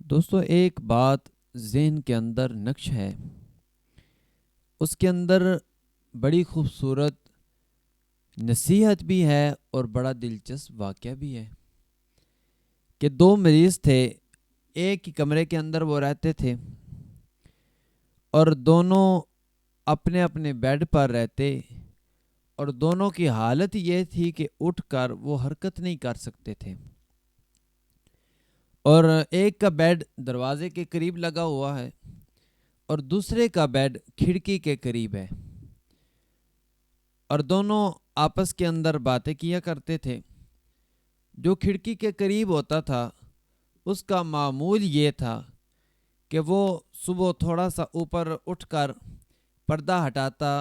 دوستو ایک بات ذہن کے اندر نقش ہے، اس کے اندر بڑی خوبصورت نصیحت بھی ہے اور بڑا دلچسپ واقعہ بھی ہے کہ دو مریض تھے، ایک ہی کمرے کے اندر وہ رہتے تھے اور دونوں اپنے اپنے بیڈ پر رہتے اور دونوں کی حالت یہ تھی کہ اٹھ کر وہ حرکت نہیں کر سکتے تھے، اور ایک کا بیڈ دروازے کے قریب لگا ہوا ہے اور دوسرے کا بیڈ کھڑکی کے قریب ہے، اور دونوں آپس کے اندر باتیں کیا کرتے تھے۔ جو کھڑکی کے قریب ہوتا تھا اس کا معمول یہ تھا کہ وہ صبح تھوڑا سا اوپر اٹھ کر پردہ ہٹاتا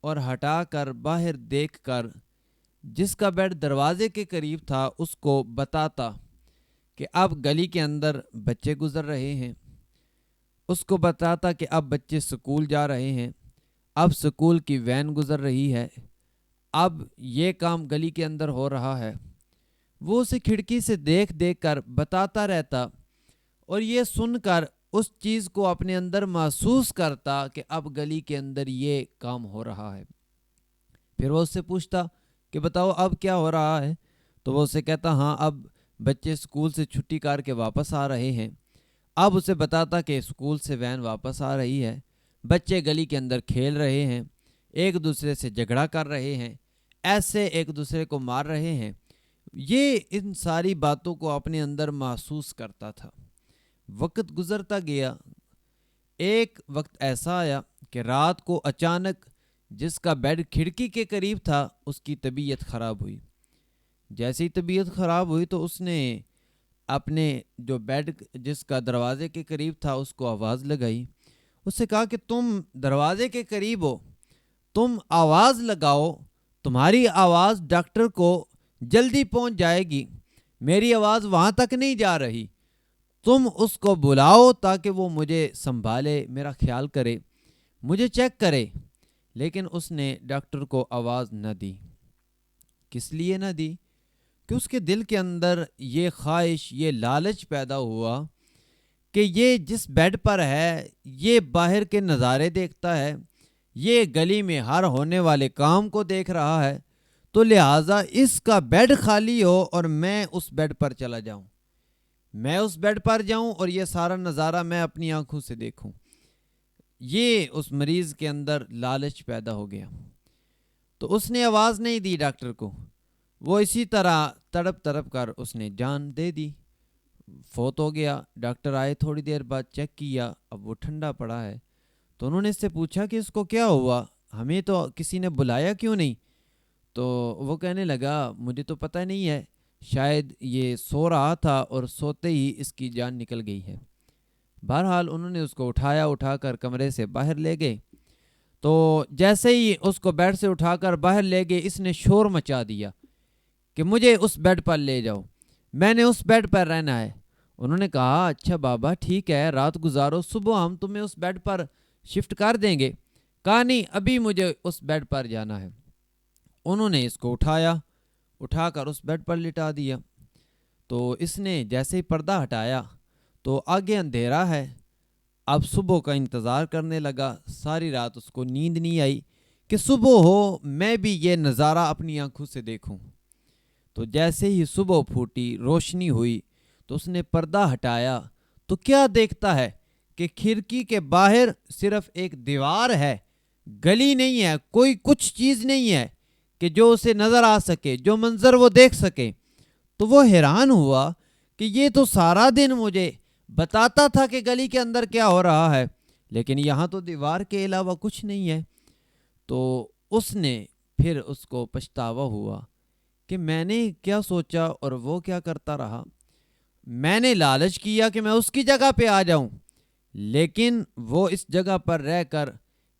اور ہٹا کر باہر دیکھ کر جس کا بیڈ دروازے کے قریب تھا اس کو بتاتا کہ اب گلی کے اندر بچے گزر رہے ہیں، اس کو بتاتا کہ اب بچے سکول جا رہے ہیں، اب سکول کی وین گزر رہی ہے، اب یہ کام گلی کے اندر ہو رہا ہے۔ وہ اسے کھڑکی سے دیکھ دیکھ کر بتاتا رہتا اور یہ سن کر اس چیز کو اپنے اندر محسوس کرتا کہ اب گلی کے اندر یہ کام ہو رہا ہے۔ پھر وہ اس سے پوچھتا کہ بتاؤ اب کیا ہو رہا ہے، تو وہ اسے کہتا ہاں اب بچے سکول سے چھٹی کر کے واپس آ رہے ہیں۔ اب اسے بتاتا کہ سکول سے وین واپس آ رہی ہے، بچے گلی کے اندر کھیل رہے ہیں، ایک دوسرے سے جھگڑا کر رہے ہیں، ایسے ایک دوسرے کو مار رہے ہیں۔ یہ ان ساری باتوں کو اپنے اندر محسوس کرتا تھا۔ وقت گزرتا گیا، ایک وقت ایسا آیا کہ رات کو اچانک جس کا بیڈ کھڑکی کے قریب تھا اس کی طبیعت خراب ہوئی۔ جیسے ہی طبیعت خراب ہوئی تو اس نے اپنے جو بیڈ جس کا دروازے کے قریب تھا اس کو آواز لگائی، اس سے کہا کہ تم دروازے کے قریب ہو، تم آواز لگاؤ، تمہاری آواز ڈاکٹر کو جلدی پہنچ جائے گی، میری آواز وہاں تک نہیں جا رہی، تم اس کو بلاؤ تاکہ وہ مجھے سنبھالے، میرا خیال کرے، مجھے چیک کرے۔ لیکن اس نے ڈاکٹر کو آواز نہ دی۔ کس لیے نہ دی؟ کہ اس کے دل کے اندر یہ خواہش، یہ لالچ پیدا ہوا کہ یہ جس بیڈ پر ہے یہ باہر کے نظارے دیکھتا ہے، یہ گلی میں ہر ہونے والے کام کو دیکھ رہا ہے، تو لہٰذا اس کا بیڈ خالی ہو اور میں اس بیڈ پر چلا جاؤں، میں اس بیڈ پر جاؤں اور یہ سارا نظارہ میں اپنی آنکھوں سے دیکھوں۔ یہ اس مریض کے اندر لالچ پیدا ہو گیا، تو اس نے آواز نہیں دی ڈاکٹر کو، وہ اسی طرح تڑپ تڑپ کر اس نے جان دے دی، فوت ہو گیا۔ ڈاکٹر آئے تھوڑی دیر بعد، چیک کیا، اب وہ ٹھنڈا پڑا ہے، تو انہوں نے اس سے پوچھا کہ اس کو کیا ہوا، ہمیں تو کسی نے بلایا کیوں نہیں؟ تو وہ کہنے لگا مجھے تو پتہ نہیں ہے، شاید یہ سو رہا تھا اور سوتے ہی اس کی جان نکل گئی ہے۔ بہرحال انہوں نے اس کو اٹھا کر کمرے سے باہر لے گئے، تو جیسے ہی اس کو بیڈ سے اٹھا کر باہر لے گئے اس نے شور مچا دیا کہ مجھے اس بیڈ پر لے جاؤ، میں نے اس بیڈ پر رہنا ہے۔ انہوں نے کہا اچھا بابا ٹھیک ہے، رات گزارو، صبح ہم تمہیں اس بیڈ پر شفٹ کر دیں گے۔ کہا نہیں، ابھی مجھے اس بیڈ پر جانا ہے۔ انہوں نے اس کو اٹھا کر اس بیڈ پر لٹا دیا، تو اس نے جیسے ہی پردہ ہٹایا تو آگے اندھیرا ہے، اب صبح کا انتظار کرنے لگا۔ ساری رات اس کو نیند نہیں آئی کہ صبح ہو میں بھی یہ نظارہ اپنی آنکھوں سے دیکھوں۔ تو جیسے ہی صبح پھوٹی، روشنی ہوئی، تو اس نے پردہ ہٹایا تو کیا دیکھتا ہے کہ کھڑکی کے باہر صرف ایک دیوار ہے، گلی نہیں ہے، کوئی کچھ چیز نہیں ہے کہ جو اسے نظر آ سکے، جو منظر وہ دیکھ سکے۔ تو وہ حیران ہوا کہ یہ تو سارا دن مجھے بتاتا تھا کہ گلی کے اندر کیا ہو رہا ہے، لیکن یہاں تو دیوار کے علاوہ کچھ نہیں ہے۔ تو اس نے پھر اس کو پچھتاوا ہوا کہ میں نے کیا سوچا اور وہ کیا کرتا رہا، میں نے لالچ کیا کہ میں اس کی جگہ پہ آ جاؤں، لیکن وہ اس جگہ پر رہ کر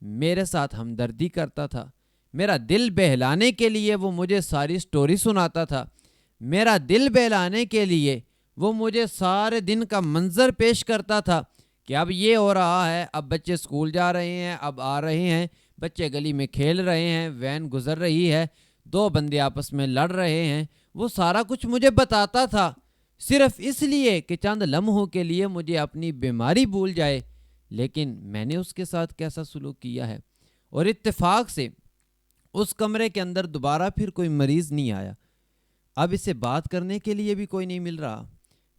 میرے ساتھ ہمدردی کرتا تھا، میرا دل بہلانے کے لیے وہ مجھے ساری سٹوری سناتا تھا، میرا دل بہلانے کے لیے وہ مجھے سارے دن کا منظر پیش کرتا تھا کہ اب یہ ہو رہا ہے، اب بچے سکول جا رہے ہیں، اب آ رہے ہیں، بچے گلی میں کھیل رہے ہیں، وین گزر رہی ہے، دو بندے آپس میں لڑ رہے ہیں، وہ سارا کچھ مجھے بتاتا تھا، صرف اس لیے کہ چند لمحوں کے لیے مجھے اپنی بیماری بھول جائے، لیکن میں نے اس کے ساتھ کیسا سلوک کیا ہے۔ اور اتفاق سے اس کمرے کے اندر دوبارہ پھر کوئی مریض نہیں آیا۔ اب اسے بات کرنے کے لیے بھی کوئی نہیں مل رہا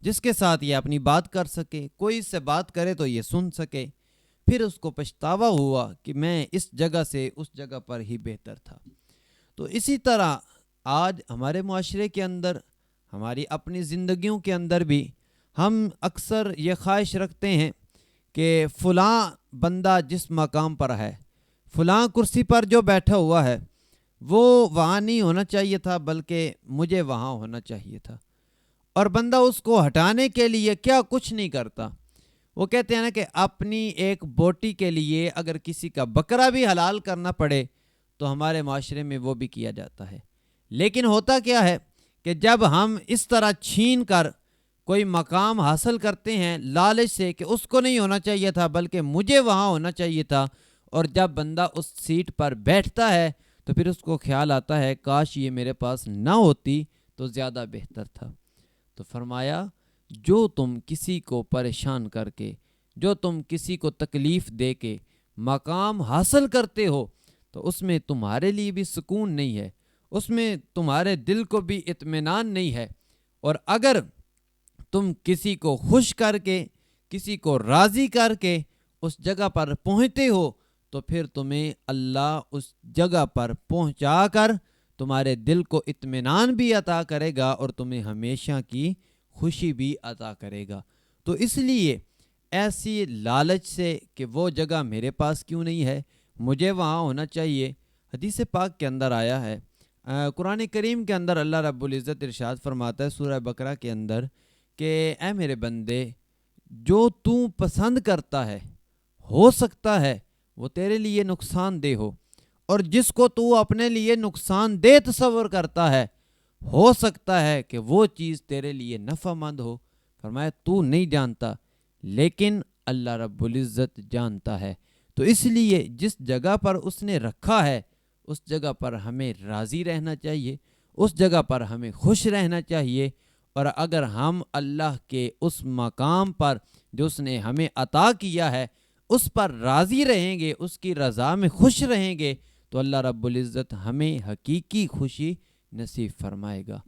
جس کے ساتھ یہ اپنی بات کر سکے، کوئی اس سے بات کرے تو یہ سن سکے۔ پھر اس کو پچھتاوا ہوا کہ میں اس جگہ سے اس جگہ پر ہی بہتر تھا۔ تو اسی طرح آج ہمارے معاشرے کے اندر، ہماری اپنی زندگیوں کے اندر بھی ہم اکثر یہ خواہش رکھتے ہیں کہ فلاں بندہ جس مقام پر ہے، فلاں کرسی پر جو بیٹھا ہوا ہے، وہ وہاں نہیں ہونا چاہیے تھا بلکہ مجھے وہاں ہونا چاہیے تھا۔ اور بندہ اس کو ہٹانے کے لیے کیا کچھ نہیں کرتا۔ وہ کہتے ہیں نا کہ اپنی ایک بوٹی کے لیے اگر کسی کا بکرا بھی حلال کرنا پڑے تو ہمارے معاشرے میں وہ بھی کیا جاتا ہے۔ لیکن ہوتا کیا ہے کہ جب ہم اس طرح چھین کر کوئی مقام حاصل کرتے ہیں لالچ سے کہ اس کو نہیں ہونا چاہیے تھا بلکہ مجھے وہاں ہونا چاہیے تھا، اور جب بندہ اس سیٹ پر بیٹھتا ہے تو پھر اس کو خیال آتا ہے کاش یہ میرے پاس نہ ہوتی تو زیادہ بہتر تھا۔ تو فرمایا جو تم کسی کو پریشان کر کے، جو تم کسی کو تکلیف دے کے مقام حاصل کرتے ہو تو اس میں تمہارے لیے بھی سکون نہیں ہے، اس میں تمہارے دل کو بھی اطمینان نہیں ہے۔ اور اگر تم کسی کو خوش کر کے، کسی کو راضی کر کے اس جگہ پر پہنچتے ہو تو پھر تمہیں اللہ اس جگہ پر پہنچا کر تمہارے دل کو اطمینان بھی عطا کرے گا اور تمہیں ہمیشہ کی خوشی بھی عطا کرے گا۔ تو اس لیے ایسی لالچ سے کہ وہ جگہ میرے پاس کیوں نہیں ہے، مجھے وہاں ہونا چاہیے، حدیث پاک کے اندر آیا ہے، قرآن کریم کے اندر اللہ رب العزت ارشاد فرماتا ہے سورہ بقرہ کے اندر کہ اے میرے بندے، جو تو پسند کرتا ہے ہو سکتا ہے وہ تیرے لیے نقصان دہ ہو، اور جس کو تو اپنے لیے نقصان دہ تصور کرتا ہے ہو سکتا ہے کہ وہ چیز تیرے لیے نفع مند ہو۔ فرمایا تو نہیں جانتا لیکن اللہ رب العزت جانتا ہے۔ تو اس لیے جس جگہ پر اس نے رکھا ہے اس جگہ پر ہمیں راضی رہنا چاہیے، اس جگہ پر ہمیں خوش رہنا چاہیے۔ اور اگر ہم اللہ کے اس مقام پر جو اس نے ہمیں عطا کیا ہے اس پر راضی رہیں گے، اس کی رضا میں خوش رہیں گے، تو اللہ رب العزت ہمیں حقیقی خوشی نصیب فرمائے گا۔